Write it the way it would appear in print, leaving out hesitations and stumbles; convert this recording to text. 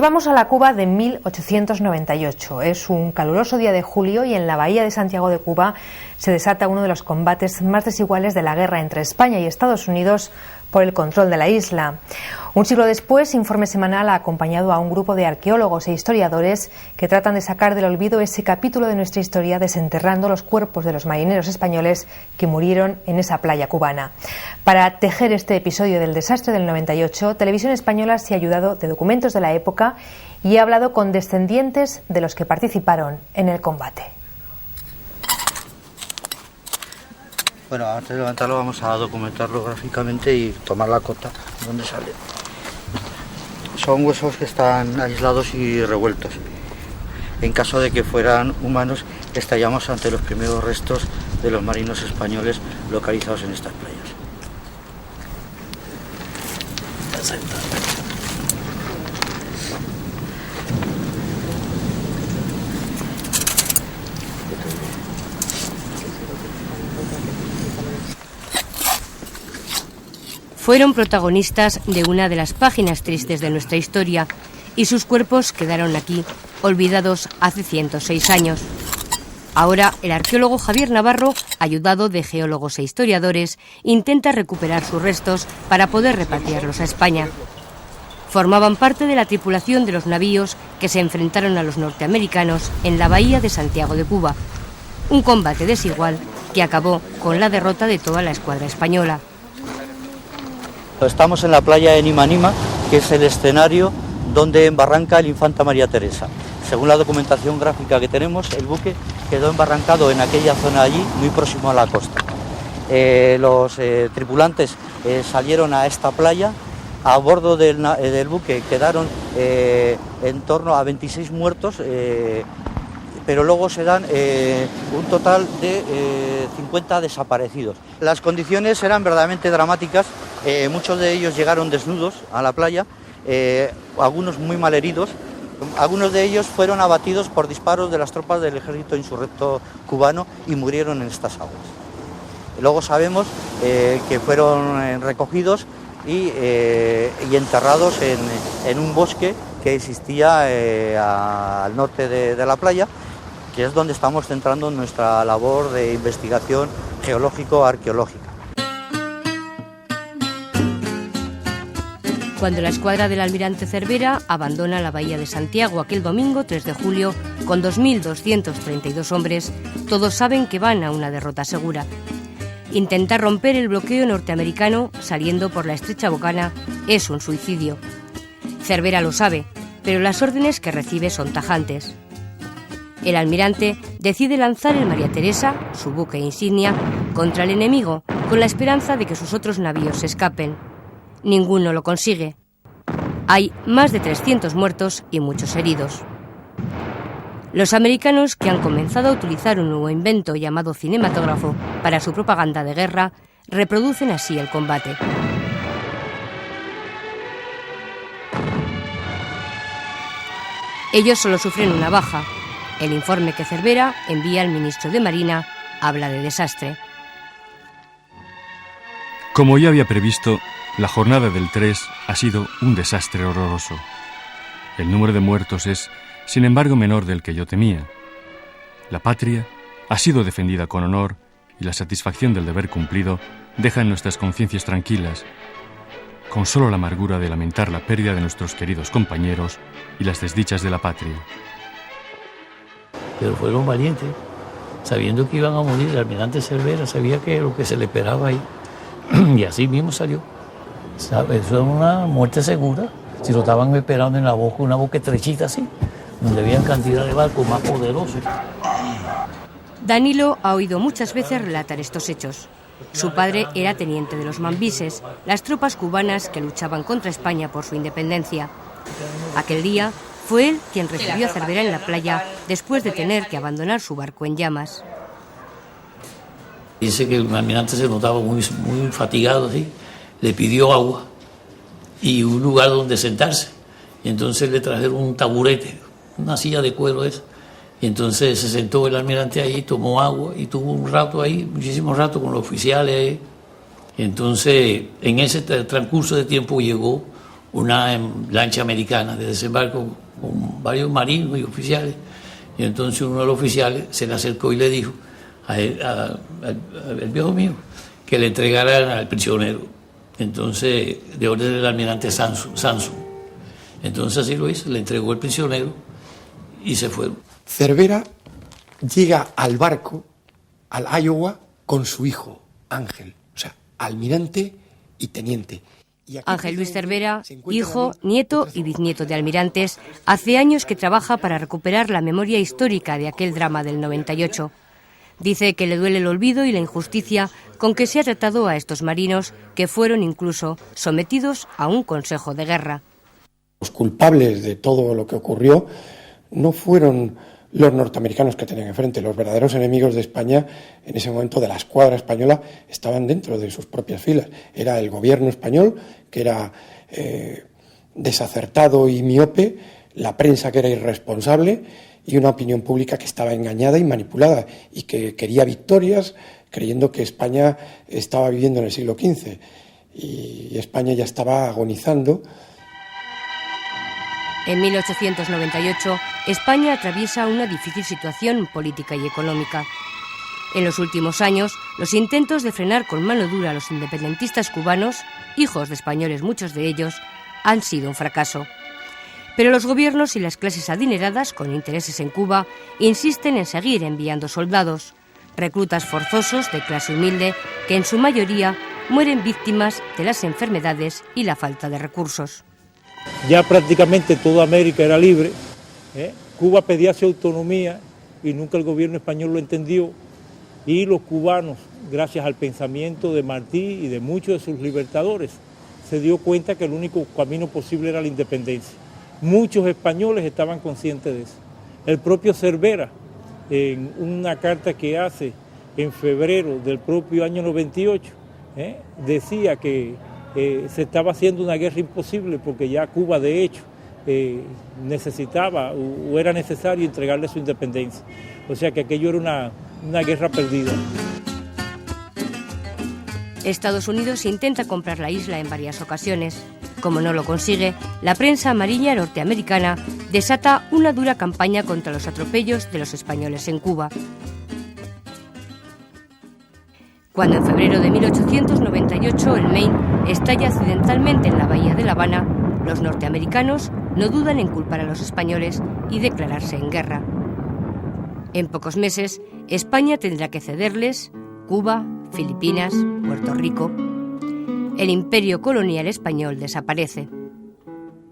vamos a la Cuba de 1898. Es un caluroso día de julio y en la bahía de Santiago de Cuba se desata uno de los combates más desiguales de la guerra entre España y Estados Unidos por el control de la isla. Un siglo después, Informe Semanal ha acompañado a un grupo de arqueólogos e historiadores que tratan de sacar del olvido ese capítulo de nuestra historia, desenterrando los cuerpos de los marineros españoles que murieron en esa playa cubana. Para tejer este episodio del desastre del 98, Televisión Española se ha ayudado de documentos de la época y ha hablado con descendientes de los que participaron en el combate. Bueno, antes de levantarlo vamos a documentarlo gráficamente y tomar la cota donde sale. Son huesos que están aislados y revueltos. En caso de que fueran humanos, estaríamos ante los primeros restos de los marinos españoles localizados en estas playas. Fueron protagonistas de una de las páginas tristes de nuestra historia y sus cuerpos quedaron aquí, olvidados hace 106 años. Ahora el arqueólogo Javier Navarro, ayudado de geólogos e historiadores, intenta recuperar sus restos para poder repatriarlos a España. Formaban parte de la tripulación de los navíos que se enfrentaron a los norteamericanos en la bahía de Santiago de Cuba. Un combate desigual que acabó con la derrota de toda la escuadra española. Estamos en la playa de Nimanima, que es el escenario donde embarranca el Infanta María Teresa. Según la documentación gráfica que tenemos, el buque quedó embarrancado en aquella zona allí, muy próximo a la costa. Los tripulantes salieron a esta playa. A bordo del buque quedaron en torno a 26 muertos, pero luego se dan un total de 50 desaparecidos. Las condiciones eran verdaderamente dramáticas, muchos de ellos llegaron desnudos a la playa, algunos muy mal heridos, algunos de ellos fueron abatidos por disparos de las tropas del ejército insurrecto cubano y murieron en estas aguas. Luego sabemos que fueron recogidos y enterrados en un bosque que existía al norte de la playa, que es donde estamos centrando nuestra labor de investigación geológico-arqueológica. Cuando la escuadra del almirante Cervera abandona la bahía de Santiago aquel domingo 3 de julio con 2.232 hombres, todos saben que van a una derrota segura. Intentar romper el bloqueo norteamericano saliendo por la estrecha bocana es un suicidio. Cervera lo sabe, pero las órdenes que recibe son tajantes. El almirante decide lanzar el María Teresa, su buque insignia, contra el enemigo, con la esperanza de que sus otros navíos se escapen. Ninguno lo consigue. Hay más de 300 muertos y muchos heridos. Los americanos, que han comenzado a utilizar un nuevo invento llamado cinematógrafo para su propaganda de guerra, reproducen así el combate. Ellos solo sufren una baja. El informe que Cervera envía al ministro de Marina habla de desastre. Como ya había previsto, la jornada del 3 ha sido un desastre horroroso. El número de muertos es, sin embargo, menor del que yo temía. La patria ha sido defendida con honor y la satisfacción del deber cumplido deja en nuestras conciencias tranquilas, con solo la amargura de lamentar la pérdida de nuestros queridos compañeros y las desdichas de la patria. Pero fueron valientes, sabiendo que iban a morir. El almirante Cervera sabía que lo que se le esperaba ahí, y así mismo salió. ¿Sabe? Eso era una muerte segura. Si lo estaban esperando en la boca, una boca estrechita así, donde había cantidad de barcos más poderosos. Danilo ha oído muchas veces relatar estos hechos. Su padre era teniente de los mambises, las tropas cubanas que luchaban contra España por su independencia. Aquel día fue él quien recibió a Cervera en la playa después de tener que abandonar su barco en llamas. Dice que el almirante se notaba muy fatigado, ¿sí? Le pidió agua y un lugar donde sentarse. Y entonces le trajeron un taburete, una silla de cuero esa. Y entonces se sentó el almirante ahí, tomó agua y tuvo un rato ahí, muchísimo rato con los oficiales ahí. Y entonces, en ese transcurso de tiempo llegó una lancha americana de desembarco con varios marinos y oficiales, y entonces uno de los oficiales se le acercó y le dijo al viejo mío que le entregaran al prisionero, entonces de orden del almirante Sanson. Entonces así lo hizo, le entregó el prisionero y se fueron. Cervera llega al barco, al Iowa, con su hijo, Ángel, o sea, almirante y teniente. Ángel Luis Cervera, hijo, nieto y bisnieto de almirantes, hace años que trabaja para recuperar la memoria histórica de aquel drama del 98. Dice que le duele el olvido y la injusticia con que se ha tratado a estos marinos que fueron incluso sometidos a un consejo de guerra. Los culpables de todo lo que ocurrió no fueron los norteamericanos que tenían enfrente. Los verdaderos enemigos de España, en ese momento de la escuadra española, estaban dentro de sus propias filas. Era el gobierno español, que era desacertado y miope, la prensa, que era irresponsable, y una opinión pública que estaba engañada y manipulada y que quería victorias, creyendo que España estaba viviendo en el siglo XV y España ya estaba agonizando. En 1898, España atraviesa una difícil situación política y económica. En los últimos años, los intentos de frenar con mano dura a los independentistas cubanos, hijos de españoles muchos de ellos, han sido un fracaso. Pero los gobiernos y las clases adineradas, con intereses en Cuba, insisten en seguir enviando soldados, reclutas forzosos de clase humilde que en su mayoría mueren víctimas de las enfermedades y la falta de recursos. Ya prácticamente toda América era libre, Cuba pedía su autonomía y nunca el gobierno español lo entendió, y los cubanos, gracias al pensamiento de Martí y de muchos de sus libertadores, se dio cuenta que el único camino posible era la independencia. Muchos españoles estaban conscientes de eso. El propio Cervera, en una carta que hace en febrero del propio año 98, decía que se estaba haciendo una guerra imposible porque ya Cuba de hecho necesitaba o era necesario entregarle su independencia. O sea que aquello era una guerra perdida. Estados Unidos intenta comprar la isla en varias ocasiones. Como no lo consigue, la prensa amarilla norteamericana desata una dura campaña contra los atropellos de los españoles en Cuba. Cuando en febrero de 1898 el Maine estalla accidentalmente en la bahía de La Habana, los norteamericanos no dudan en culpar a los españoles y declararse en guerra. En pocos meses, España tendrá que cederles Cuba, Filipinas, Puerto Rico. El imperio colonial español desaparece.